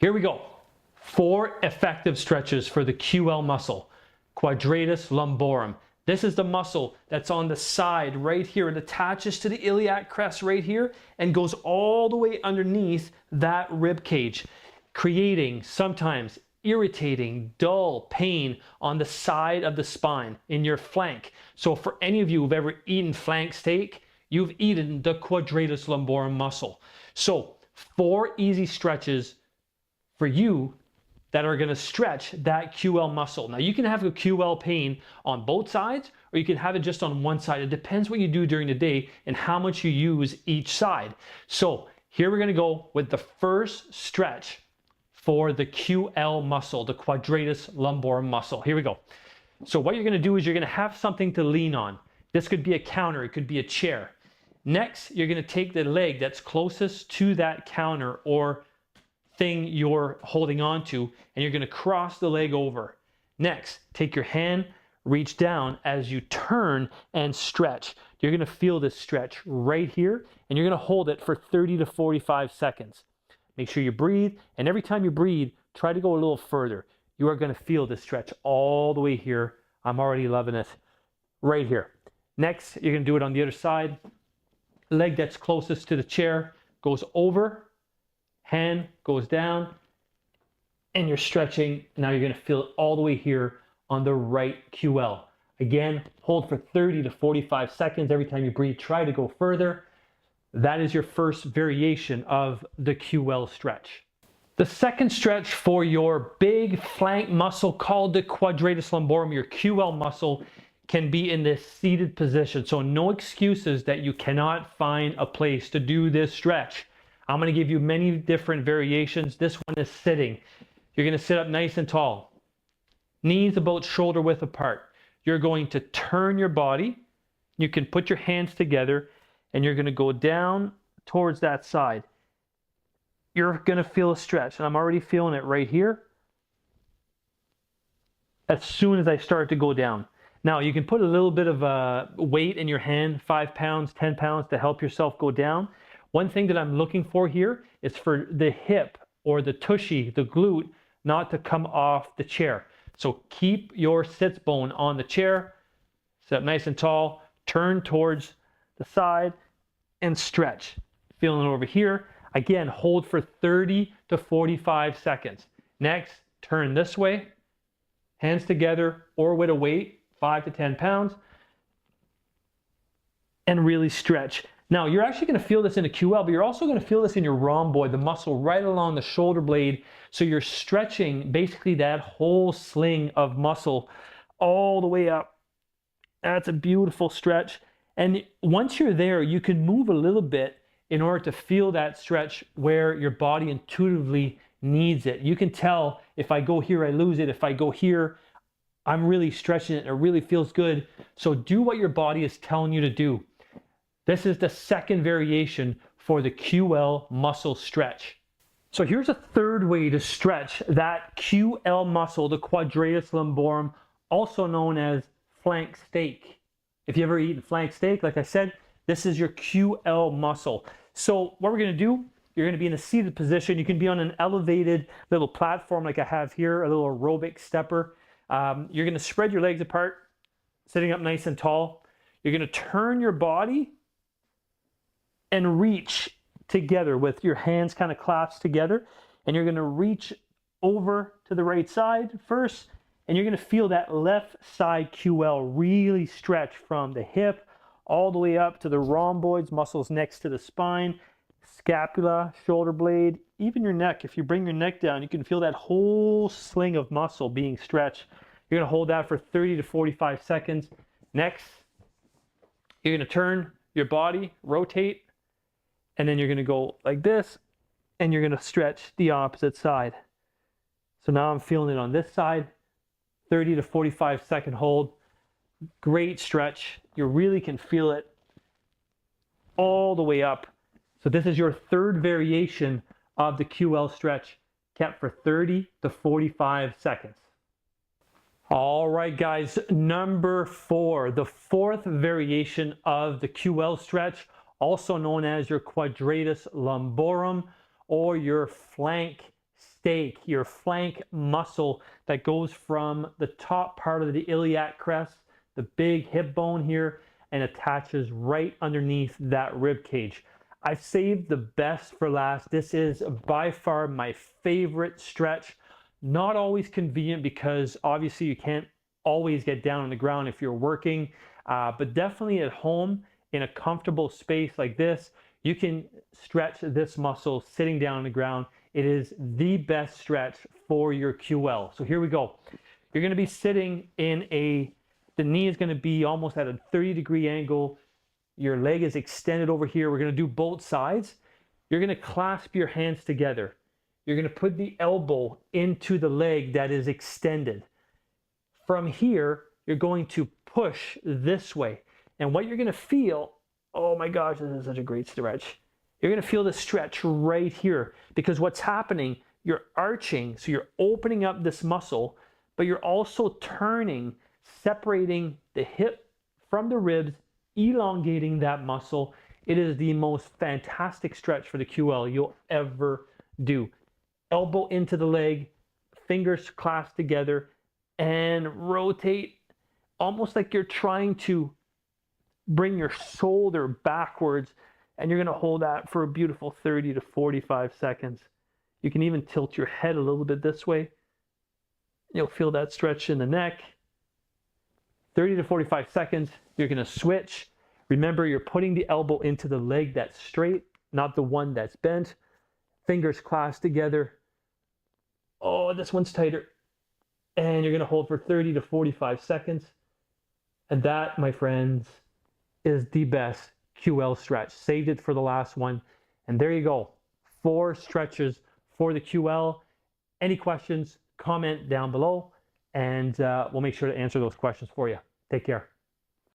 Here we go. 4 effective stretches for the QL muscle, Quadratus Lumborum. This is the muscle that's on the side right here. It attaches to the iliac crest right here and goes all the way underneath that rib cage, creating sometimes irritating, dull pain on the side of the spine in your flank. So for any of you who've ever eaten flank steak, you've eaten the Quadratus Lumborum muscle. So 4 easy stretches for you that are going to stretch that QL muscle. Now you can have a QL pain on both sides, or you can have it just on one side. It depends what you do during the day and how much you use each side. So here we're going to go with the first stretch for the QL muscle, the Quadratus Lumborum muscle. Here we go. So what you're going to do is you're going to have something to lean on. This could be a counter, it could be a chair. Next, you're going to take the leg that's closest to that counter or thing you're holding on to, and you're going to cross the leg over. Next, take your hand, reach down as you turn and stretch. You're going to feel this stretch right here, and you're going to hold it for 30 to 45 seconds. Make sure you breathe, and every time you breathe, try to go a little further. You are going to feel this stretch all the way here. I'm already loving it right here. Next, you're going to do it on the other side. Leg that's closest to the chair goes over, hand goes down, and you're stretching. Now you're going to feel it all the way here on the right QL. Again, hold for 30 to 45 seconds. Every time you breathe, try to go further. That is your first variation of the QL stretch. The second stretch for your big flank muscle called the Quadratus Lumborum, your QL muscle, can be in this seated position. So no excuses that you cannot find a place to do this stretch. I'm going to give you many different variations. This one is sitting. You're going to sit up nice and tall. Knees about shoulder width apart. You're going to turn your body. You can put your hands together and you're going to go down towards that side. You're going to feel a stretch, and I'm already feeling it right here as soon as I start to go down. Now you can put a little bit of weight in your hand, 5 pounds, 10 pounds, to help yourself go down. One thing that I'm looking for here is for the hip or the tushy, the glute, not to come off the chair. So keep your sits bone on the chair, sit up nice and tall, turn towards the side and stretch. Feeling it over here. Again, hold for 30 to 45 seconds. Next, turn this way, hands together or with a weight, 5 to 10 pounds, and really stretch. Now, you're actually going to feel this in a QL, but you're also going to feel this in your rhomboid, the muscle right along the shoulder blade. So you're stretching basically that whole sling of muscle all the way up. That's a beautiful stretch. And once you're there, you can move a little bit in order to feel that stretch where your body intuitively needs it. You can tell if I go here, I lose it. If I go here, I'm really stretching it and it really feels good. So do what your body is telling you to do. This is the second variation for the QL muscle stretch. So here's a third way to stretch that QL muscle, the Quadratus Lumborum, also known as flank steak. If you ever eaten flank steak, like I said, this is your QL muscle. So what we're going to do, you're going to be in a seated position. You can be on an elevated little platform like I have here, a little aerobic stepper. You're going to spread your legs apart, sitting up nice and tall. You're going to turn your body and reach together with your hands kind of clasped together. And you're going to reach over to the right side first. And you're going to feel that left side QL really stretch from the hip all the way up to the rhomboids, muscles next to the spine, scapula, shoulder blade, even your neck. If you bring your neck down, you can feel that whole sling of muscle being stretched. You're going to hold that for 30 to 45 seconds. Next, you're going to turn your body, rotate, and then you're going to go like this, and you're going to stretch the opposite side. So now I'm feeling it on this side, 30 to 45 second hold. Great stretch. You really can feel it all the way up. So this is your third variation of the QL stretch, kept for 30 to 45 seconds. All right, guys, number 4, the fourth variation of the QL stretch, also known as your Quadratus Lumborum or your flank steak, your flank muscle that goes from the top part of the iliac crest, the big hip bone here, and attaches right underneath that rib cage. I've saved the best for last. This is by far my favorite stretch. Not always convenient because obviously you can't always get down on the ground if you're working, but definitely at home in a comfortable space like this, you can stretch this muscle sitting down on the ground. It is the best stretch for your QL. So here we go. You're gonna be sitting in the knee is gonna be almost at a 30-degree angle. Your leg is extended over here. We're gonna do both sides. You're gonna clasp your hands together. You're gonna put the elbow into the leg that is extended. From here, you're going to push this way. And what you're gonna feel, oh my gosh, this is such a great stretch. You're gonna feel the stretch right here because what's happening, you're arching, so you're opening up this muscle, but you're also turning, separating the hip from the ribs, elongating that muscle. It is the most fantastic stretch for the QL you'll ever do. Elbow into the leg, fingers clasped together, and rotate almost like you're trying to bring your shoulder backwards, and you're gonna hold that for a beautiful 30 to 45 seconds. You can even tilt your head a little bit this way. You'll feel that stretch in the neck. 30 to 45 seconds, you're gonna switch. Remember, you're putting the elbow into the leg that's straight, not the one that's bent. Fingers clasped together. Oh, this one's tighter. And you're gonna hold for 30 to 45 seconds. And that, my friends, is the best QL stretch. Saved it for the last one. And there you go. 4 stretches for the QL. Any questions, comment down below, and we'll make sure to answer those questions for you. Take care.